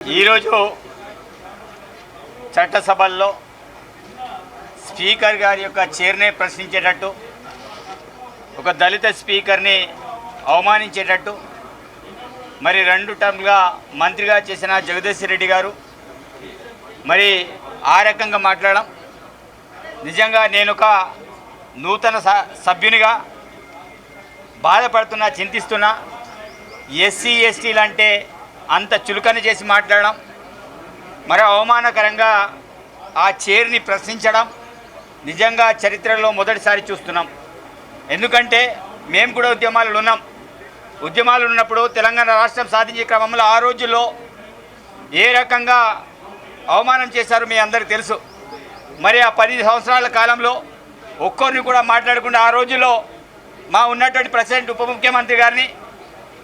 ఈరోజు చట్టసభల్లో స్పీకర్ గారి యొక్క చైర్నే ప్రశ్నించేటట్టు, ఒక దళిత స్పీకర్ని అవమానించేటట్టు, మరి 2 టర్మ్గా మంత్రిగా చేసిన జగదీష్ రెడ్డి గారు మరి ఆ రకంగా మాట్లాడడం నిజంగా నేను ఒక నూతన సభ్యునిగా బాధపడుతున్నా, చింతిస్తున్నా. ఎస్సీ ఎస్టీలు అంటే అంత చులకన చేసి మాట్లాడడం, మరి అవమానకరంగా ఆ చైర్ని ప్రశ్నించడం నిజంగా చరిత్రలో మొదటిసారి చూస్తున్నాం. ఎందుకంటే మేము కూడా ఉద్యమాలు ఉన్నప్పుడు తెలంగాణ రాష్ట్రం సాధించే క్రమంలో ఆ రోజుల్లో ఏ రకంగా అవమానం చేశారో మీ అందరికీ తెలుసు. మరి ఆ 10 సంవత్సరాల కాలంలో ఒక్కరిని కూడా మాట్లాడకుండా ఆ రోజుల్లో మా ఉన్నటువంటి ప్రెసిడెంట్ ఉప ముఖ్యమంత్రి గారిని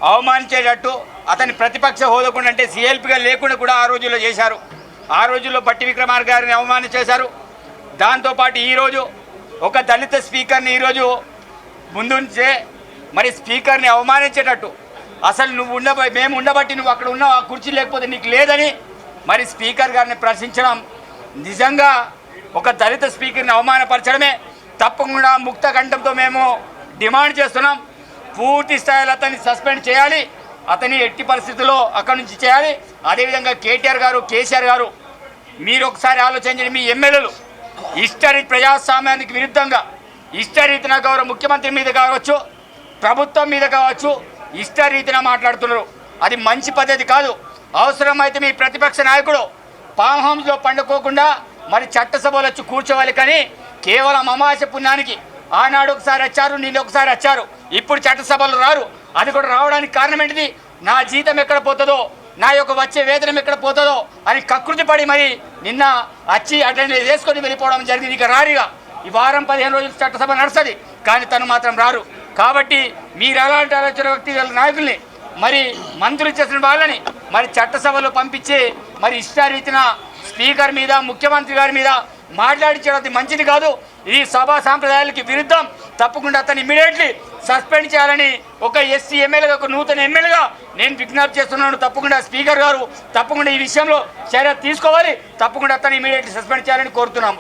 అవమానించేటట్టు, అతని ప్రతిపక్ష హోదాకుండా అంటే సిఎల్పిగా లేకుండా కూడా ఆ రోజుల్లో చేశారు. ఆ రోజుల్లో బట్టి విక్రమార్క గారిని అవమానం చేశారు. దాంతోపాటు ఈరోజు ఒక దళిత స్పీకర్ని ఈరోజు ముందుంచే మరి స్పీకర్ని అవమానించేటట్టు, అసలు మేము ఉండబట్టి నువ్వు అక్కడ ఉన్నావు, ఆ కుర్చీ లేకపోతే నీకు లేదని మరి స్పీకర్ గారిని ప్రశ్నించడం నిజంగా ఒక దళిత స్పీకర్ని అవమానపరచడమే. తప్పకుండా ముక్త కంఠంతో మేము డిమాండ్ చేస్తున్నాం. పూర్తి స్థాయిలో అతన్ని సస్పెండ్ చేయాలి, అతని ఎట్టి పరిస్థితుల్లో అక్కడి నుంచి చేయాలి. అదేవిధంగా కేటీఆర్ గారు, కేసీఆర్ గారు, మీరు ఒకసారి ఆలోచించండి. మీ ఎమ్మెల్యేలు ఇష్టరీతి ప్రజాస్వామ్యానికి విరుద్ధంగా ఇష్టరీతిన గౌరవ ముఖ్యమంత్రి మీద కావచ్చు, ప్రభుత్వం మీద కావచ్చు, ఇష్టరీతిన మాట్లాడుతున్నారు. అది మంచి పద్ధతి కాదు. అవసరమైతే మీ ప్రతిపక్ష నాయకుడు ఫామ్ హౌస్లో పండుకోకుండా మరి చట్టసభలో వచ్చి కూర్చోవాలి. కానీ కేవలం అమావాస పుణ్యానికి ఆనాడు ఒకసారి వచ్చారు, నిన్న ఒకసారి వచ్చారు, ఇప్పుడు చట్టసభలు రారు. అది కూడా రావడానికి కారణం ఏంటిది? నా జీతం ఎక్కడ పోతుందో, నా యొక్క వచ్చే వేతనం ఎక్కడ పోతుందో అని కకృతి పడి మరి నిన్న వచ్చి అటెండెన్స్ చేసుకొని వెళ్ళిపోవడం జరిగింది. ఇక రారుగా ఈ వారం 15 రోజులు చట్టసభ నడుస్తుంది, కానీ తను మాత్రం రారు. కాబట్టి మీరు అలాంటి ఆలోచన వ్యక్తి నాయకుల్ని మరి మంత్రులు చేసిన వాళ్ళని మరి చట్టసభలో పంపించి మరి ఇష్టారీతిన స్పీకర్ మీద, ముఖ్యమంత్రి గారి మీద మాట్లాడించడం మంచిది కాదు. ఇది సభా సాంప్రదాయాలకి విరుద్ధం. తప్పకుండా అతన్ని ఇమీడియట్లీ సస్పెండ్ చేయాలని ఒక ఎస్సీ ఎమ్మెల్యేగా, ఒక నూతన ఎమ్మెల్యేగా నేను విజ్ఞప్తి చేస్తున్నాను. తప్పకుండా స్పీకర్ గారు తప్పకుండా ఈ విషయంలో చర్య తీసుకోవాలి. తప్పకుండా అతన్ని ఇమీడియట్లీ సస్పెండ్ చేయాలని కోరుతున్నాము.